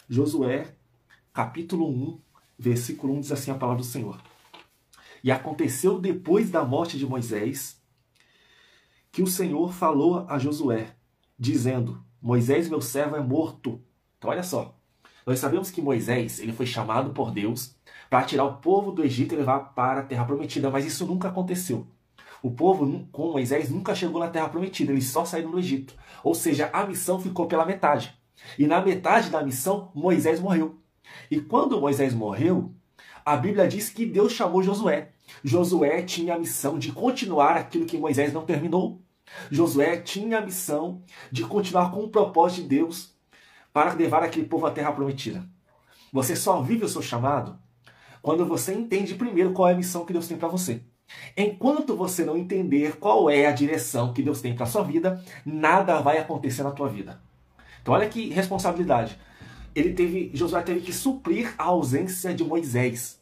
Josué, capítulo 1, versículo 1, diz assim a palavra do Senhor. E aconteceu depois da morte de Moisés, que o Senhor falou a Josué, dizendo, Moisés, meu servo, é morto. Então olha só, nós sabemos que Moisés ele foi chamado por Deus para tirar o povo do Egito e levar para a Terra Prometida, mas isso nunca aconteceu. O povo com Moisés nunca chegou na Terra Prometida, eles só saíram do Egito. Ou seja, a missão ficou pela metade. E na metade da missão, Moisés morreu. E quando Moisés morreu, a Bíblia diz que Deus chamou Josué. Josué tinha a missão de continuar aquilo que Moisés não terminou. Josué tinha a missão de continuar com o propósito de Deus para levar aquele povo à Terra Prometida. Você só vive o seu chamado quando você entende primeiro qual é a missão que Deus tem para você. Enquanto você não entender qual é a direção que Deus tem para a sua vida, nada vai acontecer na tua vida. Então olha que responsabilidade. Josué teve que suprir a ausência de Moisés.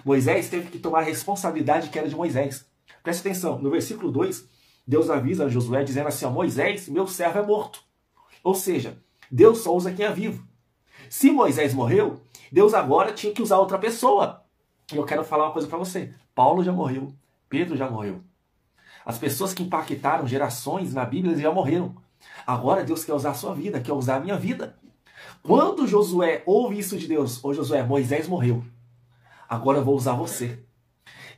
Moisés teve que tomar a responsabilidade que era de Moisés. Preste atenção, no versículo 2, Deus avisa a Josué dizendo assim, Moisés, meu servo é morto. Ou seja, Deus só usa quem é vivo. Se Moisés morreu, Deus agora tinha que usar outra pessoa. E eu quero falar uma coisa para você. Paulo já morreu. Pedro já morreu. As pessoas que impactaram gerações na Bíblia eles já morreram. Agora Deus quer usar a sua vida, quer usar a minha vida. Quando Josué ouve isso de Deus, Josué, Moisés morreu. Agora eu vou usar você.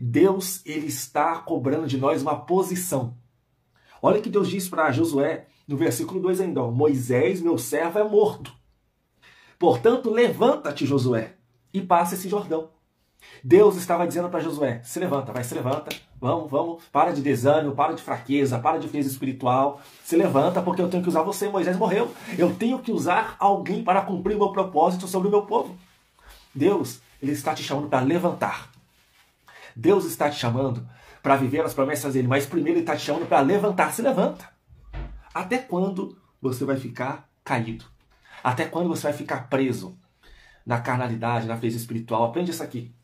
Deus, ele está cobrando de nós uma posição. Olha o que Deus diz para Josué no versículo 2 ainda. Moisés, meu servo, é morto. Portanto, levanta-te, Josué, e passa esse Jordão. Deus estava dizendo para Josué, se levanta, vamos, para de desânimo, para de fraqueza, para de frieza espiritual, se levanta porque eu tenho que usar você, Moisés morreu, eu tenho que usar alguém para cumprir o meu propósito sobre o meu povo. Deus, ele está te chamando para levantar. Deus está te chamando para viver as promessas dele, mas primeiro ele está te chamando para levantar, se levanta. Até quando você vai ficar caído? Até quando você vai ficar preso na carnalidade, na frieza espiritual? Aprende isso aqui.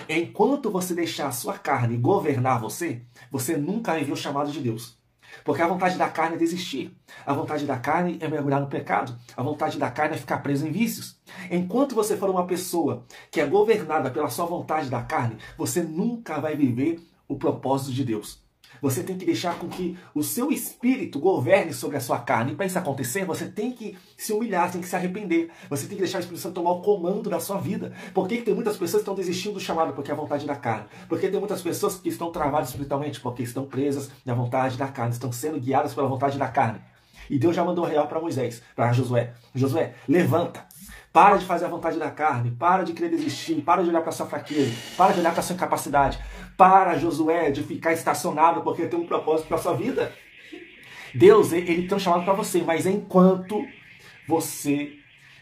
Enquanto você deixar a sua carne governar você, você nunca vai ver o chamado de Deus. Porque a vontade da carne é desistir. A vontade da carne é mergulhar no pecado. A vontade da carne é ficar preso em vícios. Enquanto você for uma pessoa que é governada pela sua vontade da carne, você nunca vai viver o propósito de Deus. Você tem que deixar com que o seu espírito governe sobre a sua carne. E para isso acontecer, você tem que se humilhar, tem que se arrepender. Você tem que deixar o Espírito Santo tomar o comando da sua vida. Por que tem muitas pessoas que estão desistindo do chamado? Porque é a vontade da carne. Porque tem muitas pessoas que estão travadas espiritualmente? Porque estão presas na vontade da carne. Estão sendo guiadas pela vontade da carne. E Deus já mandou real para Moisés, para Josué. Josué, levanta. Para de fazer a vontade da carne, para de querer desistir, para de olhar para a sua fraqueza, para de olhar para a sua incapacidade. Para, Josué, de ficar estacionado porque tem um propósito para a sua vida. Deus, ele tem um chamado para você, mas enquanto você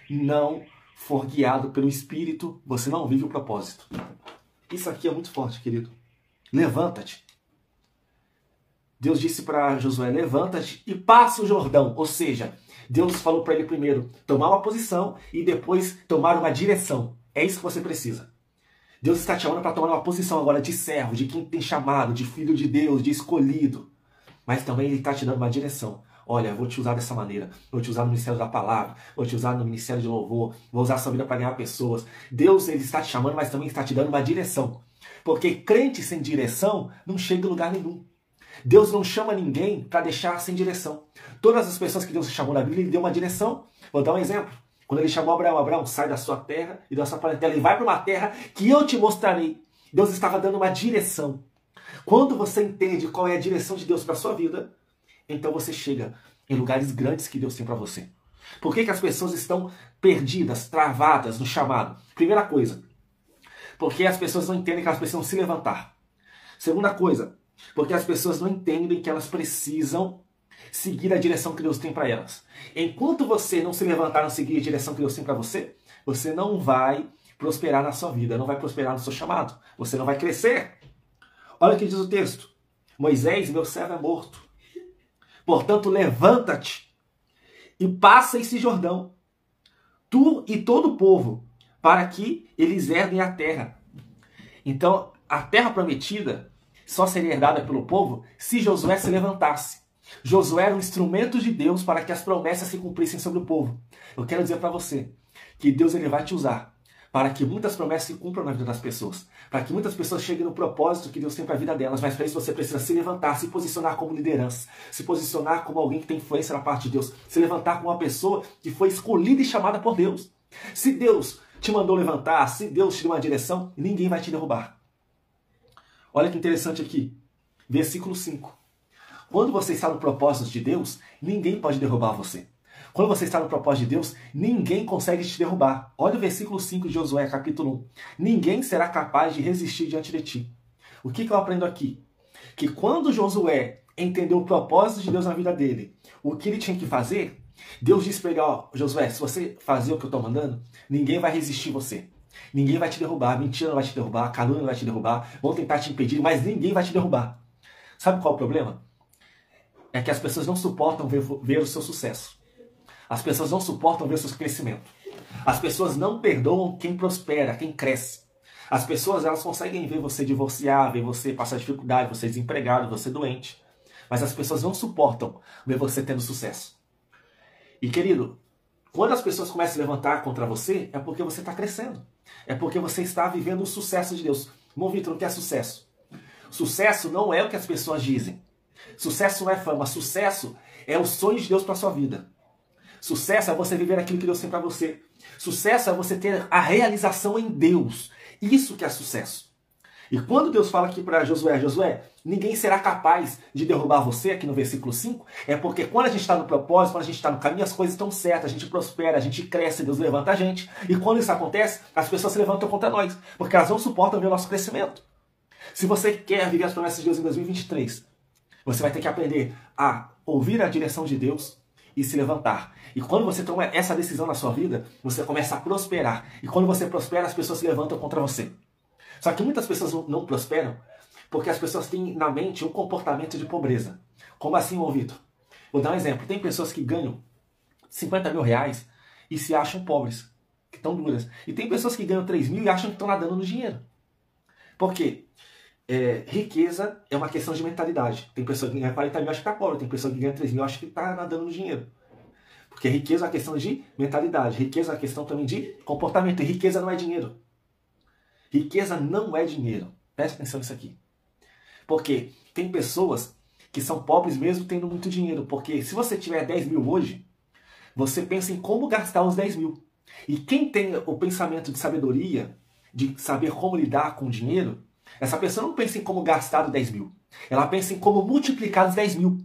não for guiado pelo Espírito, você não vive o propósito. Isso aqui é muito forte, querido. Levanta-te. Deus disse para Josué, levanta-te e passa o Jordão. Ou seja, Deus falou para ele primeiro tomar uma posição e depois tomar uma direção. É isso que você precisa. Deus está te chamando para tomar uma posição agora de servo, de quem tem chamado, de filho de Deus, de escolhido. Mas também ele está te dando uma direção. Olha, eu vou te usar dessa maneira. Vou te usar no ministério da palavra. Vou te usar no ministério de louvor. Vou usar a sua vida para ganhar pessoas. Deus, ele está te chamando, mas também está te dando uma direção. Porque crente sem direção não chega em lugar nenhum. Deus não chama ninguém para deixar sem direção. Todas as pessoas que Deus chamou na Bíblia, ele deu uma direção. Vou dar um exemplo. Quando ele chamou Abraão, Abraão, sai da sua terra e da sua parentela e vai para uma terra que eu te mostrarei. Deus estava dando uma direção. Quando você entende qual é a direção de Deus para a sua vida, então você chega em lugares grandes que Deus tem para você. Por que as pessoas estão perdidas, travadas no chamado? Primeira coisa, porque as pessoas não entendem que elas precisam se levantar. Segunda coisa, porque as pessoas não entendem que elas precisam seguir a direção que Deus tem para elas. Enquanto você não se levantar, não seguir a direção que Deus tem para você, você não vai prosperar na sua vida, não vai prosperar no seu chamado. Você não vai crescer. Olha o que diz o texto. Moisés, meu servo, é morto. Portanto, levanta-te e passa esse Jordão, tu e todo o povo, para que eles herdem a terra. Então, a terra prometida só seria herdada pelo povo se Josué se levantasse. Josué era um instrumento de Deus para que as promessas se cumprissem sobre o povo. Eu quero dizer para você, que Deus ele vai te usar para que muitas promessas se cumpram na vida das pessoas, para que muitas pessoas cheguem no propósito que Deus tem para a vida delas, mas para isso você precisa se levantar, se posicionar como liderança, se posicionar como alguém que tem influência na parte de Deus, se levantar como uma pessoa que foi escolhida e chamada por Deus. Se Deus te mandou levantar, se Deus te deu uma direção, ninguém vai te derrubar. Olha que interessante aqui, versículo 5. Quando você está no propósito de Deus, ninguém pode derrubar você. Quando você está no propósito de Deus, ninguém consegue te derrubar. Olha o versículo 5 de Josué, capítulo 1. Ninguém será capaz de resistir diante de ti. O que eu aprendo aqui? Que quando Josué entendeu o propósito de Deus na vida dele, o que ele tinha que fazer, Deus disse para ele, ó, Josué, se você fazer o que eu estou mandando, ninguém vai resistir você. Ninguém vai te derrubar, mentira não vai te derrubar, calúnia não vai te derrubar, vão tentar te impedir, mas ninguém vai te derrubar. Sabe qual é o problema? É que as pessoas não suportam ver o seu sucesso. As pessoas não suportam ver o seu crescimento. As pessoas não perdoam quem prospera, quem cresce. As pessoas elas conseguem ver você divorciar, ver você passar dificuldade, você desempregado, você doente. Mas as pessoas não suportam ver você tendo sucesso. E querido, quando as pessoas começam a levantar contra você, é porque você está crescendo. É porque você está vivendo o sucesso de Deus. Irmão Vitor, o que é sucesso? Sucesso não é o que as pessoas dizem. Sucesso não é fama. Sucesso é o sonho de Deus para a sua vida. Sucesso é você viver aquilo que Deus tem para você. Sucesso é você ter a realização em Deus. Isso que é sucesso. E quando Deus fala aqui para Josué, Josué, ninguém será capaz de derrubar você, aqui no versículo 5, é porque quando a gente está no propósito, quando a gente está no caminho, as coisas estão certas, a gente prospera, a gente cresce, Deus levanta a gente. E quando isso acontece, as pessoas se levantam contra nós, porque elas não suportam ver o nosso crescimento. Se você quer viver as promessas de Deus em 2023, você vai ter que aprender a ouvir a direção de Deus e se levantar. E quando você toma essa decisão na sua vida, você começa a prosperar. E quando você prospera, as pessoas se levantam contra você. Só que muitas pessoas não prosperam porque as pessoas têm na mente um comportamento de pobreza. Como assim, ô Vitor? Vou dar um exemplo. Tem pessoas que ganham 50 mil reais e se acham pobres, que estão duras. E tem pessoas que ganham 3 mil e acham que estão nadando no dinheiro. Por quê? Riqueza é uma questão de mentalidade. Tem pessoa que ganha 40 mil e acha que está pobre. Tem pessoa que ganha 3 mil e acha que está nadando no dinheiro. Porque riqueza é uma questão de mentalidade. Riqueza é uma questão também de comportamento. E riqueza não é dinheiro. Riqueza não é dinheiro. Preste atenção nisso aqui. Porque tem pessoas que são pobres mesmo tendo muito dinheiro. Porque se você tiver 10 mil hoje, você pensa em como gastar os 10 mil. E quem tem o pensamento de sabedoria, de saber como lidar com o dinheiro, essa pessoa não pensa em como gastar os 10 mil. Ela pensa em como multiplicar os 10 mil.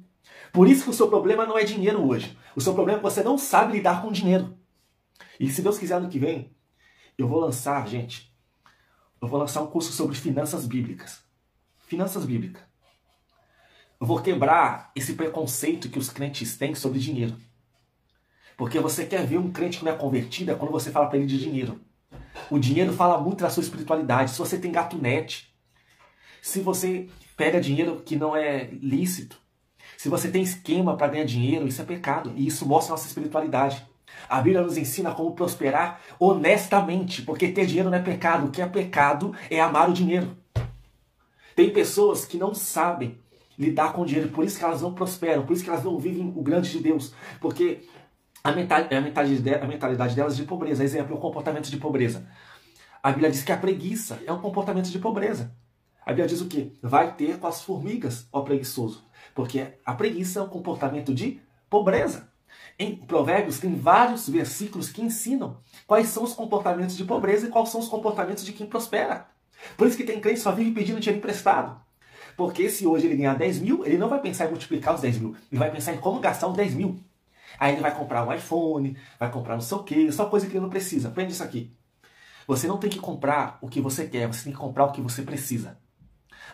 Por isso que o seu problema não é dinheiro hoje. O seu problema é que você não sabe lidar com dinheiro. E se Deus quiser, ano que vem, eu vou lançar, gente, um curso sobre finanças bíblicas. Finanças bíblicas. Eu vou quebrar esse preconceito que os crentes têm sobre dinheiro. Porque você quer ver um crente que não é convertido é quando você fala para ele de dinheiro. O dinheiro fala muito da sua espiritualidade. Se você tem gatunete, se você pega dinheiro que não é lícito, se você tem esquema para ganhar dinheiro, isso é pecado. E isso mostra a nossa espiritualidade. A Bíblia nos ensina como prosperar honestamente, porque ter dinheiro não é pecado. O que é pecado é amar o dinheiro. Tem pessoas que não sabem lidar com o dinheiro, por isso que elas não prosperam, por isso que elas não vivem o grande de Deus, porque a mentalidade delas é de pobreza. Exemplo, o comportamento de pobreza. A Bíblia diz que a preguiça é um comportamento de pobreza. A Bíblia diz o quê? Vai ter com as formigas, ó preguiçoso. Porque a preguiça é um comportamento de pobreza. Em Provérbios tem vários versículos que ensinam quais são os comportamentos de pobreza e quais são os comportamentos de quem prospera. Por isso que tem crente que só vive pedindo dinheiro emprestado. Porque se hoje ele ganhar 10 mil, ele não vai pensar em multiplicar os 10 mil. Ele vai pensar em como gastar os 10 mil. Aí ele vai comprar um iPhone, vai comprar não sei o quê, só coisa que ele não precisa. Aprende isso aqui. Você não tem que comprar o que você quer, você tem que comprar o que você precisa.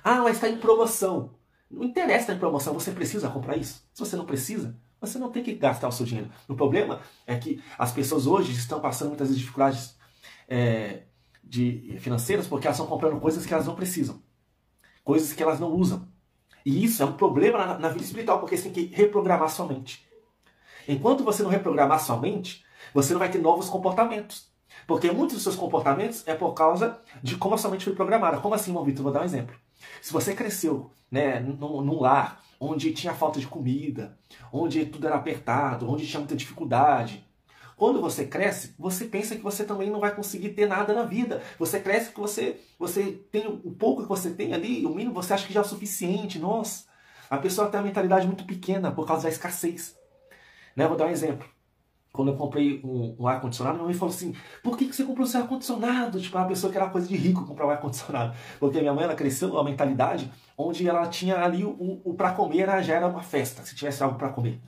Ah, mas está em promoção. Não interessa estar em promoção, você precisa comprar isso. Se você não precisa, você não tem que gastar o seu dinheiro. O problema é que as pessoas hoje estão passando muitas dificuldades financeiras porque elas estão comprando coisas que elas não precisam. Coisas que elas não usam. E isso é um problema na vida espiritual, porque você tem que reprogramar sua mente. Enquanto você não reprogramar sua mente, você não vai ter novos comportamentos. Porque muitos dos seus comportamentos é por causa de como a sua mente foi programada. Como assim, irmão Vitor? Vou dar um exemplo. Se você cresceu num lar onde tinha falta de comida, onde tudo era apertado, onde tinha muita dificuldade, Quando você cresce, você pensa que você também não vai conseguir ter nada na vida. Você cresce que você tem o pouco que você tem ali, o mínimo você acha que já é o suficiente. Nossa, a pessoa tem uma mentalidade muito pequena por causa da escassez. Né? Vou dar um exemplo. Quando eu comprei um ar-condicionado, minha mãe falou assim, por que você comprou esse ar-condicionado? Tipo, uma pessoa que era coisa de rico comprar um ar-condicionado. Porque minha mãe, ela cresceu numa mentalidade onde ela tinha ali o para comer, já era uma festa, se tivesse algo para comer.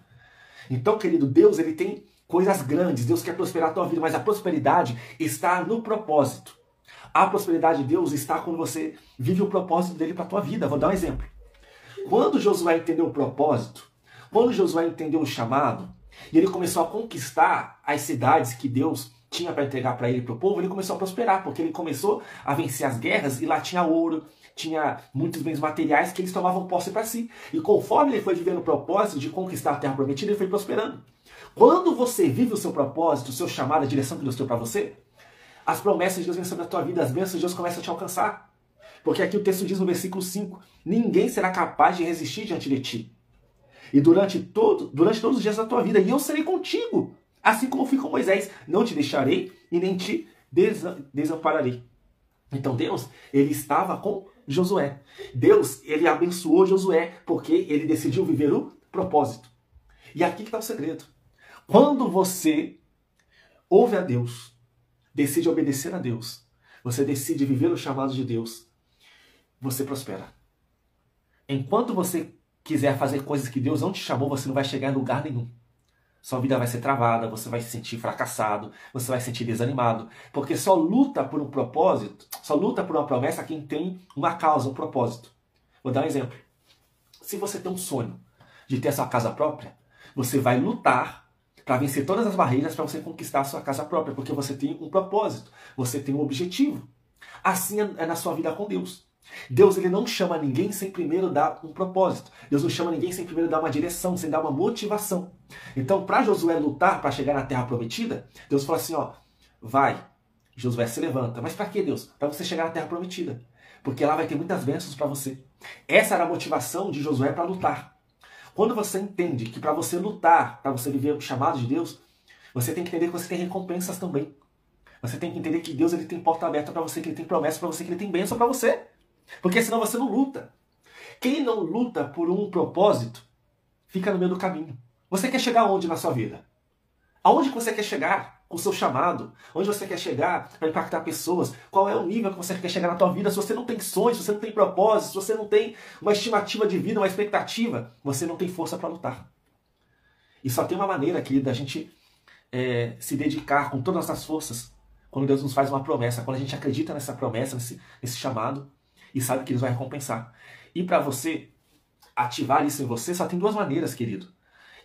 Então, querido, Deus, ele tem coisas grandes, Deus quer prosperar a tua vida, mas a prosperidade está no propósito. A prosperidade de Deus está quando você vive o propósito dele para a tua vida. Vou dar um exemplo. Quando Josué entendeu o propósito, quando Josué entendeu o chamado, e ele começou a conquistar as cidades que Deus tinha para entregar para ele e para o povo, ele começou a prosperar, porque ele começou a vencer as guerras e lá tinha ouro, tinha muitos bens materiais que eles tomavam posse para si. E conforme ele foi vivendo o propósito de conquistar a terra prometida, ele foi prosperando. Quando você vive o seu propósito, o seu chamado, a direção que Deus deu para você, as promessas de Deus vêm sobre a tua vida, as bênçãos de Deus começam a te alcançar. Porque aqui o texto diz no versículo 5, ninguém será capaz de resistir diante de ti. E durante todos os dias da tua vida, e eu serei contigo, assim como fui com Moisés, não te deixarei e nem te desampararei. Então Deus, ele estava com Josué. Deus, ele abençoou Josué, porque ele decidiu viver o propósito. E aqui que está o segredo. Quando você ouve a Deus, decide obedecer a Deus, você decide viver o chamado de Deus, você prospera. Enquanto você quiser fazer coisas que Deus não te chamou, você não vai chegar em lugar nenhum. Sua vida vai ser travada, você vai se sentir fracassado, você vai se sentir desanimado. Porque só luta por um propósito, só luta por uma promessa quem tem uma causa, um propósito. Vou dar um exemplo. Se você tem um sonho de ter a sua casa própria, você vai lutar para vencer todas as barreiras para você conquistar a sua casa própria, porque você tem um propósito, você tem um objetivo. Assim é na sua vida com Deus. Deus, ele não chama ninguém sem primeiro dar um propósito. Deus não chama ninguém sem primeiro dar uma direção, sem dar uma motivação. Então, para Josué lutar para chegar na terra prometida, Deus fala assim, ó, vai, Josué se levanta. Mas para que, Deus? Para você chegar na terra prometida. Porque lá vai ter muitas bênçãos para você. Essa era a motivação de Josué para lutar. Quando você entende que para você lutar, para você viver o chamado de Deus, você tem que entender que você tem recompensas também. Você tem que entender que Deus, ele tem porta aberta para você, que ele tem promessa para você, que ele tem bênção para você. Porque senão você não luta. Quem não luta por um propósito, fica no meio do caminho. Você quer chegar aonde na sua vida? Aonde você quer chegar com o seu chamado? Onde você quer chegar para impactar pessoas? Qual é o nível que você quer chegar na tua vida? Se você não tem sonhos, se você não tem propósito, se você não tem uma estimativa de vida, uma expectativa, você não tem força para lutar. E só tem uma maneira, querida, da gente se dedicar com todas as forças quando Deus nos faz uma promessa, quando a gente acredita nessa promessa, nesse chamado, e sabe que Deus vai recompensar. E para você ativar isso em você, só tem duas maneiras, querido.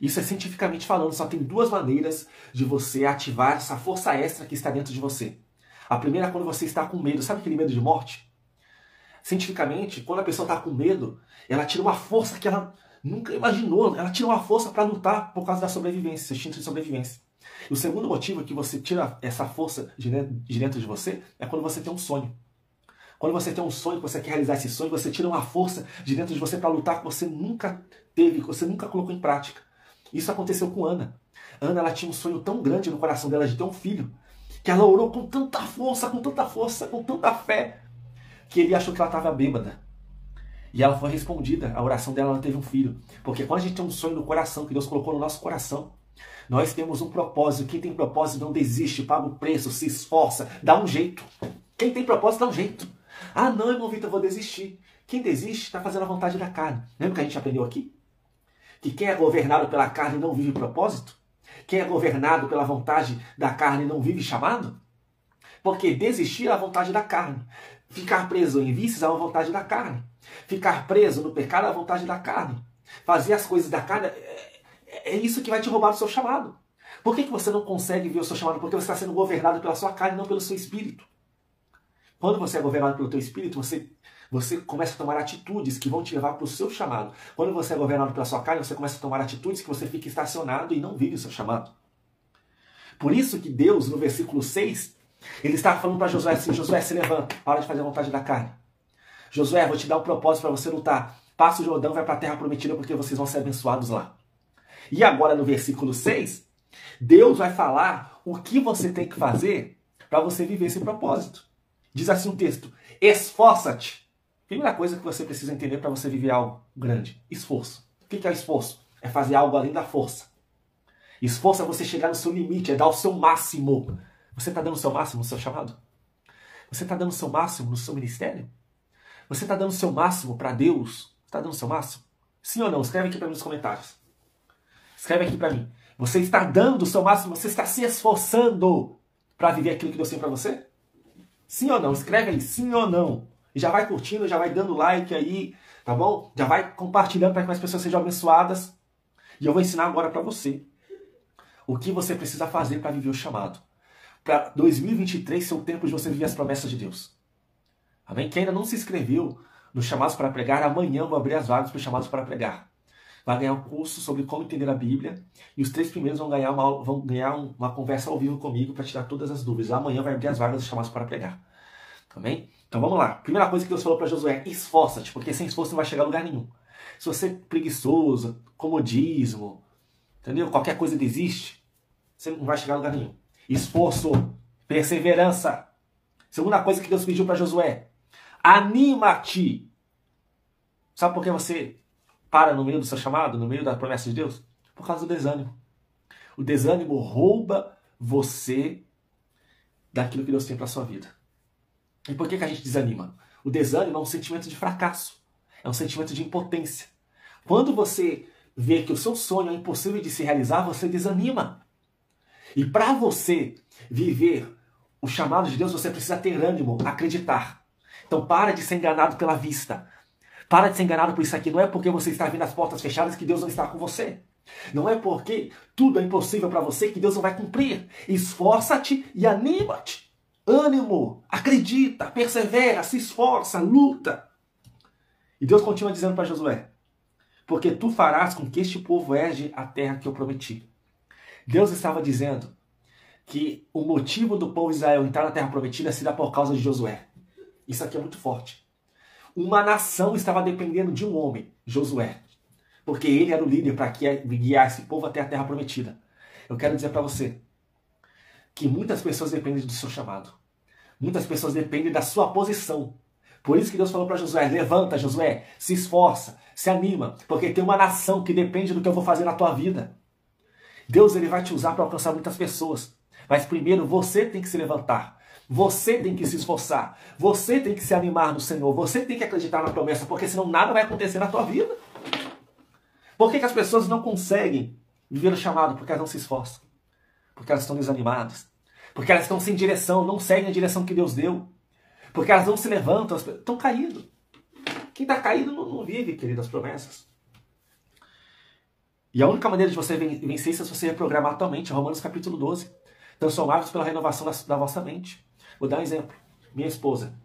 Isso é cientificamente falando, só tem duas maneiras de você ativar essa força extra que está dentro de você. A primeira é quando você está com medo. Sabe aquele medo de morte? Cientificamente, quando a pessoa está com medo, ela tira uma força que ela nunca imaginou. Ela tira uma força para lutar por causa da sobrevivência, seu instinto de sobrevivência. E o segundo motivo que você tira essa força de dentro de você é quando você tem um sonho. Quando você tem um sonho, você quer realizar esse sonho, você tira uma força de dentro de você para lutar que você nunca teve, que você nunca colocou em prática. Isso aconteceu com Ana. Ana, ela tinha um sonho tão grande no coração dela de ter um filho, que ela orou com tanta força, com tanta fé, que ele achou que ela estava bêbada. E ela foi respondida, a oração dela, ela teve um filho. Porque quando a gente tem um sonho no coração, que Deus colocou no nosso coração, nós temos um propósito. Quem tem propósito não desiste, paga o preço, se esforça, dá um jeito. Quem tem propósito dá um jeito. Ah, não, irmão Vitor, eu vou desistir. Quem desiste está fazendo a vontade da carne. Lembra que a gente aprendeu aqui? Que quem é governado pela carne não vive propósito? Quem é governado pela vontade da carne não vive chamado? Porque desistir é a vontade da carne. Ficar preso em vícios é a vontade da carne. Ficar preso no pecado é a vontade da carne. Fazer as coisas da carne é isso que vai te roubar do seu chamado. Por que você não consegue ver o seu chamado? Porque você está sendo governado pela sua carne, não pelo seu espírito. Quando você é governado pelo teu espírito, você começa a tomar atitudes que vão te levar para o seu chamado. Quando você é governado pela sua carne, você começa a tomar atitudes que você fica estacionado e não vive o seu chamado. Por isso que Deus, no versículo 6, ele está falando para Josué assim, Josué, se levanta, para de fazer a vontade da carne. Josué, vou te dar um propósito para você lutar. Passa o Jordão, vai para a terra prometida, porque vocês vão ser abençoados lá. E agora no versículo 6, Deus vai falar o que você tem que fazer para você viver esse propósito. Diz assim um texto: esforça-te. Primeira coisa que você precisa entender para você viver algo grande: esforço. O que é esforço? É fazer algo além da força. Esforço é você chegar no seu limite, é dar o seu máximo. Você está dando o seu máximo no seu chamado? Você está dando o seu máximo no seu ministério? Você está dando o seu máximo para Deus? Está dando o seu máximo? Sim ou não? Escreve aqui para mim nos comentários. Escreve aqui para mim. Você está dando o seu máximo? Você está se esforçando para viver aquilo que Deus tem para você? Sim ou não? Escreve aí, sim ou não. E já vai curtindo, já vai dando like aí, tá bom? Já vai compartilhando para que mais pessoas sejam abençoadas. E eu vou ensinar agora para você o que você precisa fazer para viver o chamado. Para 2023 ser o tempo de você viver as promessas de Deus. Amém? Quem ainda não se inscreveu nos Chamados para Pregar, amanhã eu vou abrir as vagas para os Chamados para Pregar. Vai ganhar um curso sobre como entender a Bíblia e os 3 primeiros vão ganhar uma conversa ao vivo comigo para tirar todas as dúvidas. Amanhã vai abrir as vagas dos Chamados para Pregar. Amém? Então vamos lá. Primeira coisa que Deus falou para Josué: esforça-te, porque sem esforço não vai chegar a lugar nenhum. Se você é preguiçoso, comodismo, entendeu? Qualquer coisa desiste, você não vai chegar a lugar nenhum. Esforço, perseverança. Segunda coisa que Deus pediu para Josué: anima-te. Sabe por que você para no meio do seu chamado, no meio da promessa de Deus? Por causa do desânimo. O desânimo rouba você daquilo que Deus tem para a sua vida. E por que a gente desanima? O desânimo é um sentimento de fracasso. É um sentimento de impotência. Quando você vê que o seu sonho é impossível de se realizar, você desanima. E para você viver o chamado de Deus, você precisa ter ânimo, acreditar. Então para de ser enganado pela vista. Para de ser enganado por isso aqui. Não é porque você está vendo as portas fechadas que Deus não está com você. Não é porque tudo é impossível para você que Deus não vai cumprir. Esforça-te e anima-te. Ânimo, acredita, persevera, se esforça, luta. E Deus continua dizendo para Josué: porque tu farás com que este povo herde a terra que eu prometi. Deus estava dizendo que o motivo do povo de Israel entrar na terra prometida seria por causa de Josué. Isso aqui é muito forte. Uma nação estava dependendo de um homem, Josué, porque ele era o líder para guiar esse povo até a terra prometida. Eu quero dizer para você que muitas pessoas dependem do seu chamado. Muitas pessoas dependem da sua posição. Por isso que Deus falou para Josué: levanta, Josué, se esforça, se anima, porque tem uma nação que depende do que eu vou fazer na tua vida. Deus ele vai te usar para alcançar muitas pessoas. Mas primeiro você tem que se levantar. Você tem que se esforçar. Você tem que se animar no Senhor. Você tem que acreditar na promessa, porque senão nada vai acontecer na tua vida. Por que as pessoas não conseguem viver o chamado? Porque elas não se esforçam. Porque elas estão desanimadas. Porque elas estão sem direção, não seguem a direção que Deus deu. Porque elas não se levantam, estão caídas. Quem está caído não vive, querido, as promessas. E a única maneira de você vencer isso é se você reprogramar atualmente. Romanos capítulo 12. Transformar-vos pela renovação da vossa mente. Vou dar um exemplo. Minha esposa.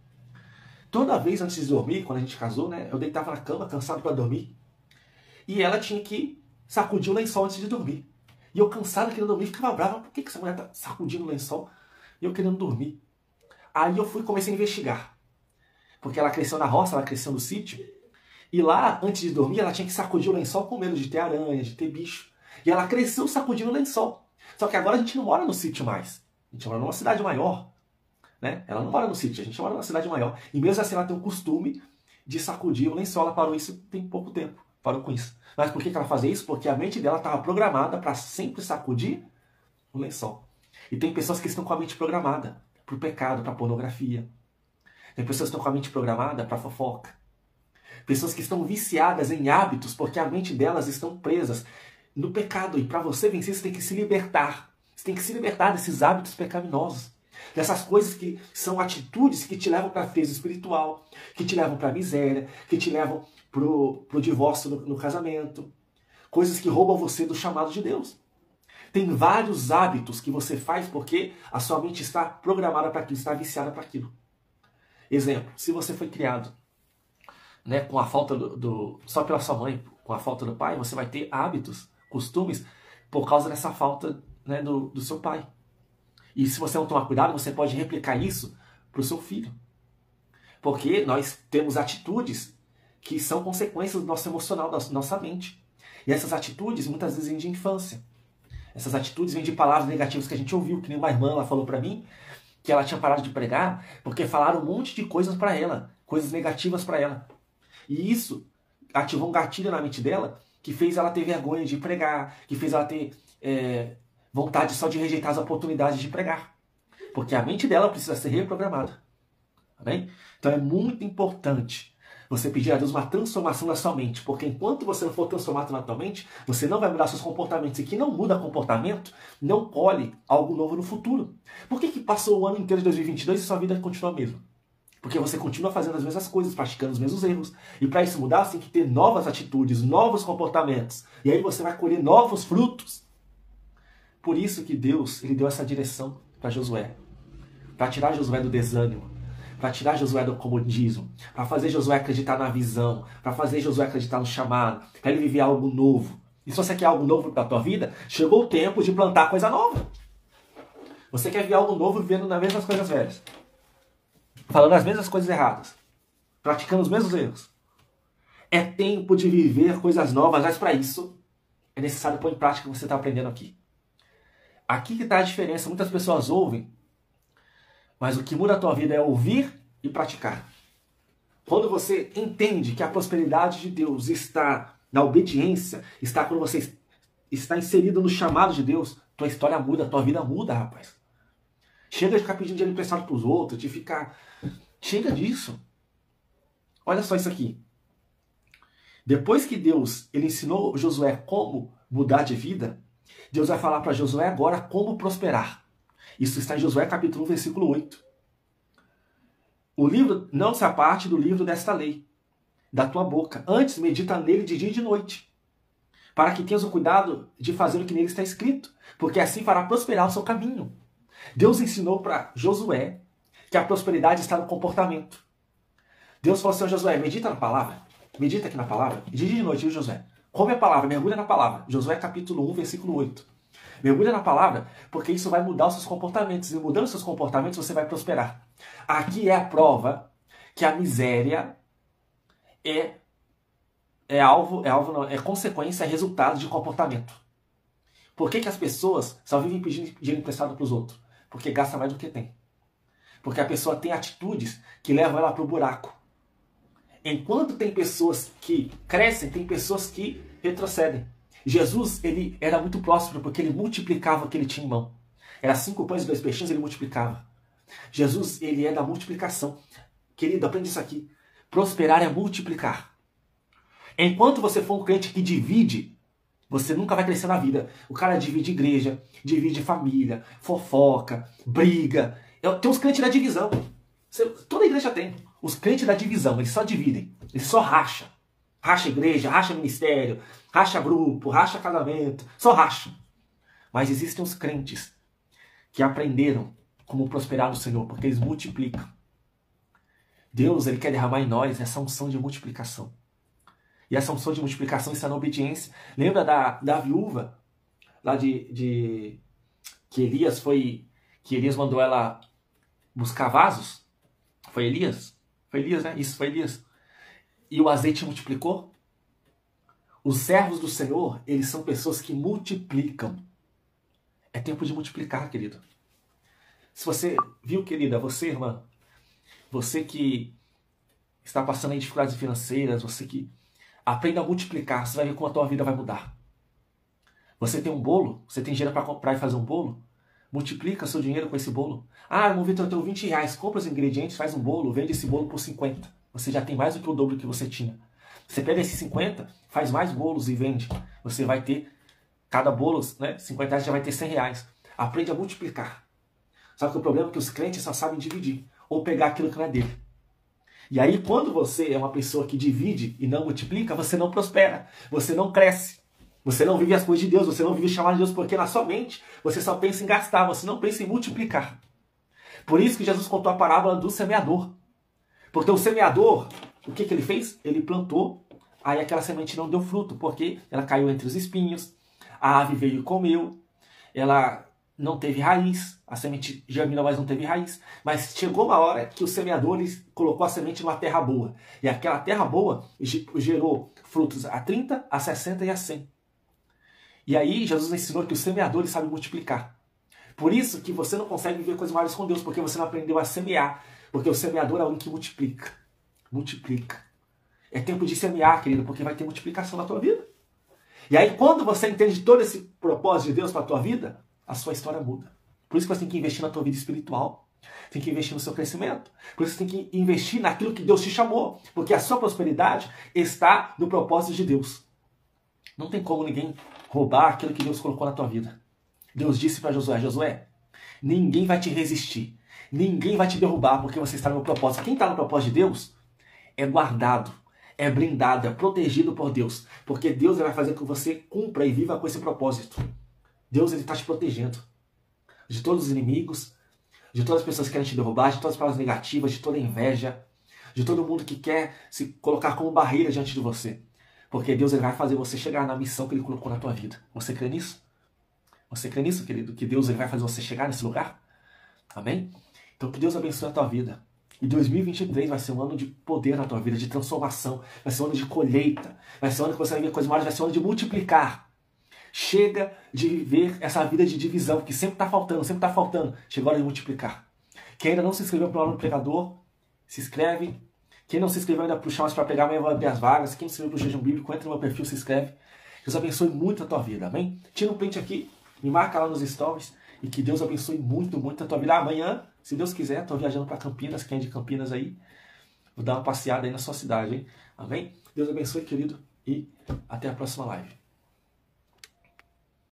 Toda vez antes de dormir, quando a gente casou, né, eu deitava na cama, cansado para dormir. E ela tinha que sacudir o lençol antes de dormir. E eu cansado, querendo dormir, ficava brava. Por que essa mulher está sacudindo o lençol? E eu querendo dormir. Aí eu comecei a investigar. Porque ela cresceu na roça, ela cresceu no sítio. E lá, antes de dormir, ela tinha que sacudir o lençol com medo de ter aranha, de ter bicho. E ela cresceu sacudindo o lençol. Só que agora a gente não mora no sítio mais. A gente mora numa cidade maior. Né? Ela não mora no sítio, a gente mora numa cidade maior. E mesmo assim ela tem o costume de sacudir o lençol. Ela parou isso tem pouco tempo. Parou com isso. Mas por que ela fazia isso? Porque a mente dela estava programada para sempre sacudir o lençol. E tem pessoas que estão com a mente programada para o pecado, para a pornografia. Tem pessoas que estão com a mente programada para a fofoca. Pessoas que estão viciadas em hábitos porque a mente delas estão presas no pecado. E para você vencer, você tem que se libertar. Você tem que se libertar desses hábitos pecaminosos. Dessas coisas que são atitudes que te levam para a frieza espiritual, que te levam para a miséria, que te levam para o divórcio no casamento. Coisas que roubam você do chamado de Deus. Tem vários hábitos que você faz porque a sua mente está programada para aquilo, está viciada para aquilo. Exemplo, se você foi criado, né, com a falta só pela sua mãe, com a falta do pai, você vai ter hábitos, costumes, por causa dessa falta, né, do seu pai. E se você não tomar cuidado, você pode replicar isso para o seu filho. Porque nós temos atitudes que são consequências do nosso emocional, da nossa mente. E essas atitudes muitas vezes vêm de infância. Essas atitudes vêm de palavras negativas que a gente ouviu, que nem uma irmã ela falou para mim, que ela tinha parado de pregar porque falaram um monte de coisas para ela, coisas negativas para ela. E isso ativou um gatilho na mente dela que fez ela ter vergonha de pregar, que fez ela ter vontade só de rejeitar as oportunidades de pregar. Porque a mente dela precisa ser reprogramada. Tá bem? Então é muito importante você pedir a Deus uma transformação na sua mente. Porque enquanto você não for transformado na sua mente, você não vai mudar seus comportamentos. E quem não muda comportamento, não colhe algo novo no futuro. Por que passou o ano inteiro de 2022 e sua vida continua a mesma? Porque você continua fazendo as mesmas coisas, praticando os mesmos erros. E para isso mudar, você tem que ter novas atitudes, novos comportamentos. E aí você vai colher novos frutos. Por isso que Deus ele deu essa direção para Josué. Para tirar Josué do desânimo. Para tirar Josué do comodismo. Para fazer Josué acreditar na visão. Para fazer Josué acreditar no chamado. Para ele viver algo novo. E se você quer algo novo para a tua vida, chegou o tempo de plantar coisa nova. Você quer viver algo novo vivendo nas mesmas coisas velhas. Falando as mesmas coisas erradas. Praticando os mesmos erros. É tempo de viver coisas novas, mas para isso é necessário pôr em prática o que você está aprendendo aqui. Aqui que está a diferença. Muitas pessoas ouvem, mas o que muda a tua vida é ouvir e praticar. Quando você entende que a prosperidade de Deus está na obediência, está quando você está inserido no chamado de Deus, tua história muda, tua vida muda, rapaz. Chega de ficar pedindo dinheiro emprestado para os outros, de ficar... Chega disso. Olha só isso aqui. Depois que Deus ele ensinou Josué como mudar de vida, Deus vai falar para Josué agora como prosperar. Isso está em Josué capítulo 1, versículo 8. O livro não se aparte do livro desta lei, da tua boca. Antes medita nele de dia e de noite, para que tenhas o cuidado de fazer o que nele está escrito, porque assim fará prosperar o seu caminho. Deus ensinou para Josué que a prosperidade está no comportamento. Deus falou assim, Josué, medita na palavra. Medita aqui na palavra. De dia e de noite, viu, Josué? Come a palavra, mergulha na palavra. Josué capítulo 1, versículo 8. Mergulha na palavra, porque isso vai mudar os seus comportamentos. E mudando os seus comportamentos, você vai prosperar. Aqui é a prova que a miséria é consequência, é resultado de comportamento. Por que as pessoas só vivem pedindo dinheiro emprestado para os outros? Porque gasta mais do que tem. Porque a pessoa tem atitudes que levam ela para o buraco. Enquanto tem pessoas que crescem, tem pessoas que retrocedem. Jesus, ele era muito próspero porque ele multiplicava o que ele tinha em mão. Era 5 pães e 2 peixinhos, ele multiplicava. Jesus, ele é da multiplicação. Querido, aprende isso aqui. Prosperar é multiplicar. Enquanto você for um crente que divide, você nunca vai crescer na vida. O cara divide igreja, divide família, fofoca, briga. Tem os crentes da divisão. Toda igreja tem. Os crentes da divisão, eles só dividem. Eles só racham. Racha igreja, racha ministério, racha grupo, racha casamento. Só racha. Mas existem os crentes que aprenderam como prosperar no Senhor, porque eles multiplicam. Deus, ele quer derramar em nós essa unção de multiplicação. E essa unção de multiplicação está na obediência. Lembra da viúva lá que Elias mandou ela buscar vasos? Foi Elias? Foi Elias, né? Isso, foi Elias. E o azeite multiplicou? Os servos do Senhor, eles são pessoas que multiplicam. É tempo de multiplicar, querido. Se você viu, querida, você, irmã, você que está passando em dificuldades financeiras, você que aprenda a multiplicar, você vai ver como a tua vida vai mudar. Você tem um bolo, você tem dinheiro para comprar e fazer um bolo? Multiplica seu dinheiro com esse bolo. Ah, irmão Vitor, eu tenho 20 reais, compra os ingredientes, faz um bolo, vende esse bolo por 50. Você já tem mais do que o dobro que você tinha. Você pega esses 50, faz mais bolos e vende. Você vai ter, cada bolo, né, 50 reais já vai ter 100 reais. Aprende a multiplicar. Só que o problema é que os crentes só sabem dividir, ou pegar aquilo que não é dele. E aí, quando você é uma pessoa que divide e não multiplica, você não prospera, você não cresce, você não vive as coisas de Deus, você não vive o chamado de Deus, porque na sua mente você só pensa em gastar, você não pensa em multiplicar. Por isso que Jesus contou a parábola do semeador. Porque o semeador, o que ele fez? Ele plantou, aí aquela semente não deu fruto, porque ela caiu entre os espinhos, a ave veio e comeu, ela não teve raiz, a semente germinou, mas não teve raiz. Mas chegou uma hora que o semeador colocou a semente numa terra boa. E aquela terra boa gerou frutos a 30, a 60 e a 100. E aí Jesus ensinou que o semeador ele sabe multiplicar. Por isso que você não consegue viver coisas maiores com Deus, porque você não aprendeu a semear. Porque o semeador é o que multiplica. Multiplica. É tempo de semear, querido, porque vai ter multiplicação na tua vida. E aí, quando você entende todo esse propósito de Deus para a tua vida, a sua história muda. Por isso que você tem que investir na tua vida espiritual. Tem que investir no seu crescimento. Por isso você tem que investir naquilo que Deus te chamou. Porque a sua prosperidade está no propósito de Deus. Não tem como ninguém roubar aquilo que Deus colocou na tua vida. Deus disse para Josué, Josué, ninguém vai te resistir. Ninguém vai te derrubar porque você está no meu propósito. Quem está no propósito de Deus é guardado, é blindado, é protegido por Deus. Porque Deus vai fazer com que você cumpra e viva com esse propósito. Deus está te protegendo de todos os inimigos, de todas as pessoas que querem te derrubar, de todas as palavras negativas, de toda a inveja, de todo mundo que quer se colocar como barreira diante de você. Porque Deus vai fazer você chegar na missão que Ele colocou na tua vida. Você crê nisso? Você crê nisso, querido? Que Deus vai fazer você chegar nesse lugar? Amém? Então que Deus abençoe a tua vida. E 2023 vai ser um ano de poder na tua vida, de transformação. Vai ser um ano de colheita. Vai ser um ano que você vai ver coisas maiores. Vai ser um ano de multiplicar. Chega de viver essa vida de divisão, que sempre está faltando, sempre está faltando. Chegou a hora de multiplicar. Quem ainda não se inscreveu para o aula do pregador, se inscreve. Quem não se inscreveu ainda para o Chama para pegar, amanhã vai abrir as vagas. Quem se inscreveu para o Jejum Bíblico, entra no meu perfil, se inscreve. Deus abençoe muito a tua vida, amém? Tira um print aqui, me marca lá nos stories. E que Deus abençoe muito, muito a tua vida. Amanhã, se Deus quiser, estou viajando para Campinas. Quem é de Campinas aí? Vou dar uma passeada aí na sua cidade, hein? Amém? Deus abençoe, querido. E até a próxima live.